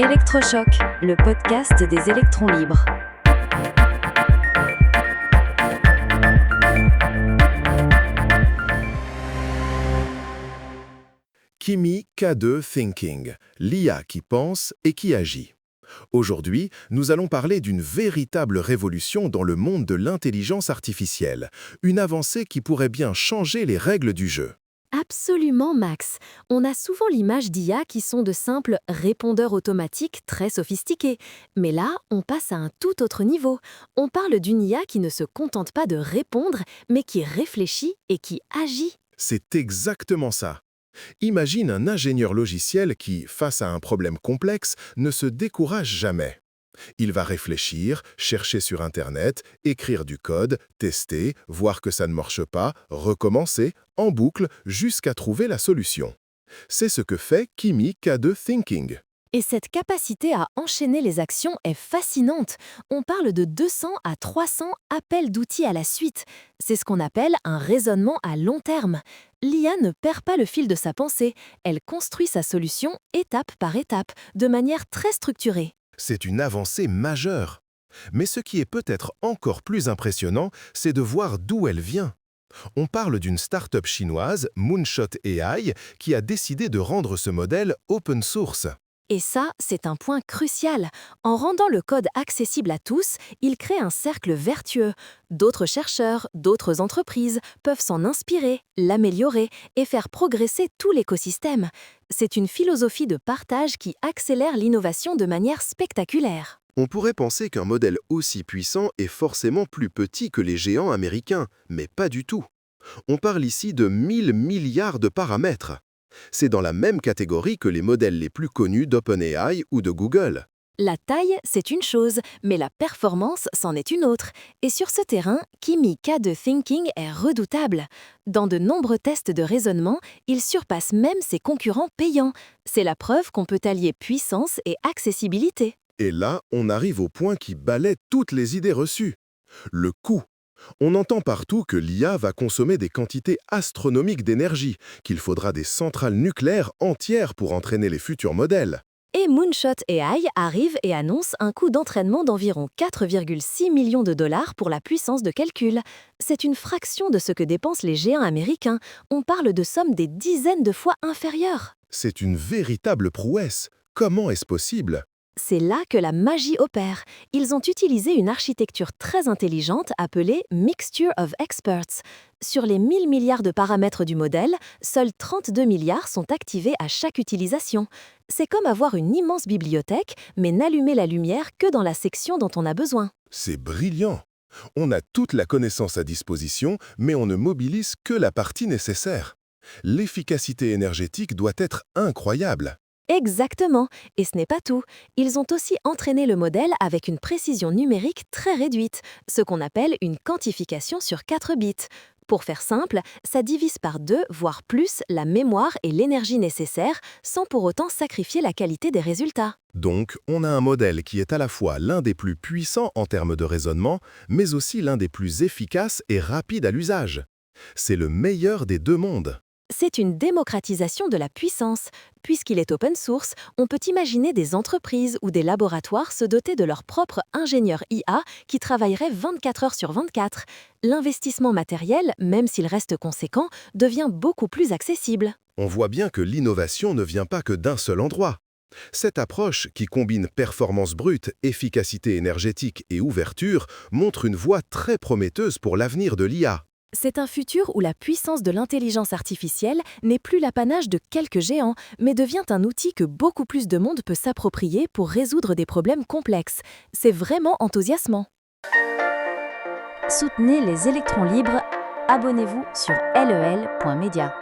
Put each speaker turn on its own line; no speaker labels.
Électrochoc, le podcast des électrons libres.
Kimi K2 Thinking, l'IA qui pense et qui agit. Aujourd'hui, nous allons parler d'une véritable révolution dans le monde de l'intelligence artificielle, une avancée qui pourrait bien changer les règles du jeu.
Absolument, Max. On a souvent l'image d'IA qui sont de simples répondeurs automatiques très sophistiqués. Mais là, on passe à un tout autre niveau. On parle d'une IA qui ne se contente pas de répondre, mais qui réfléchit et qui agit.
C'est exactement ça. Imagine un ingénieur logiciel qui, face à un problème complexe, ne se décourage jamais. Il va réfléchir, chercher sur Internet, écrire du code, tester, voir que ça ne marche pas, recommencer, en boucle, jusqu'à trouver la solution. C'est ce que fait Kimi K2 Thinking.
Et cette capacité à enchaîner les actions est fascinante. On parle de 200 à 300 appels d'outils à la suite. C'est ce qu'on appelle un raisonnement à long terme. L'IA ne perd pas le fil de sa pensée. Elle construit sa solution étape par étape, de manière très structurée.
C'est une avancée majeure. Mais ce qui est peut-être encore plus impressionnant, c'est de voir d'où elle vient. On parle d'une start-up chinoise, Moonshot AI, qui a décidé de rendre ce modèle open source.
Et ça, c'est un point crucial. En rendant le code accessible à tous, il crée un cercle vertueux. D'autres chercheurs, d'autres entreprises peuvent s'en inspirer, l'améliorer et faire progresser tout l'écosystème. C'est une philosophie de partage qui accélère l'innovation de manière spectaculaire.
On pourrait penser qu'un modèle aussi puissant est forcément plus petit que les géants américains, mais pas du tout. On parle ici de 1000 milliards de paramètres. C'est dans la même catégorie que les modèles les plus connus d'OpenAI ou de Google.
La taille, c'est une chose, mais la performance, c'en est une autre. Et sur ce terrain, Kimi K2 Thinking est redoutable. Dans de nombreux tests de raisonnement, il surpasse même ses concurrents payants. C'est la preuve qu'on peut allier puissance et accessibilité.
Et là, on arrive au point qui balaie toutes les idées reçues. Le coût. On entend partout que l'IA va consommer des quantités astronomiques d'énergie, qu'il faudra des centrales nucléaires entières pour entraîner les futurs modèles.
Et Moonshot AI arrive et annonce un coût d'entraînement d'environ 4,6 millions de dollars pour la puissance de calcul. C'est une fraction de ce que dépensent les géants américains. On parle de sommes des dizaines de fois inférieures.
C'est une véritable prouesse. Comment est-ce possible ?
C'est là que la magie opère. Ils ont utilisé une architecture très intelligente appelée Mixture of Experts. Sur les 1000 milliards de paramètres du modèle, seuls 32 milliards sont activés à chaque utilisation. C'est comme avoir une immense bibliothèque, mais n'allumer la lumière que dans la section dont on a besoin.
C'est brillant. On a toute la connaissance à disposition, mais on ne mobilise que la partie nécessaire. L'efficacité énergétique doit être incroyable.
Exactement. Et ce n'est pas tout. Ils ont aussi entraîné le modèle avec une précision numérique très réduite, ce qu'on appelle une quantification sur 4 bits. Pour faire simple, ça divise par 2, voire plus, la mémoire et l'énergie nécessaires, sans pour autant sacrifier la qualité des résultats.
Donc, on a un modèle qui est à la fois l'un des plus puissants en termes de raisonnement, mais aussi l'un des plus efficaces et rapides à l'usage. C'est le meilleur des deux mondes.
C'est une démocratisation de la puissance. Puisqu'il est open source, on peut imaginer des entreprises ou des laboratoires se doter de leur propre ingénieur IA qui travaillerait 24 heures sur 24. L'investissement matériel, même s'il reste conséquent, devient beaucoup plus accessible.
On voit bien que l'innovation ne vient pas que d'un seul endroit. Cette approche, qui combine performance brute, efficacité énergétique et ouverture, montre une voie très prometteuse pour l'avenir de l'IA.
C'est un futur où la puissance de l'intelligence artificielle n'est plus l'apanage de quelques géants, mais devient un outil que beaucoup plus de monde peut s'approprier pour résoudre des problèmes complexes. C'est vraiment enthousiasmant.
Soutenez les électrons libres. Abonnez-vous sur lel.media.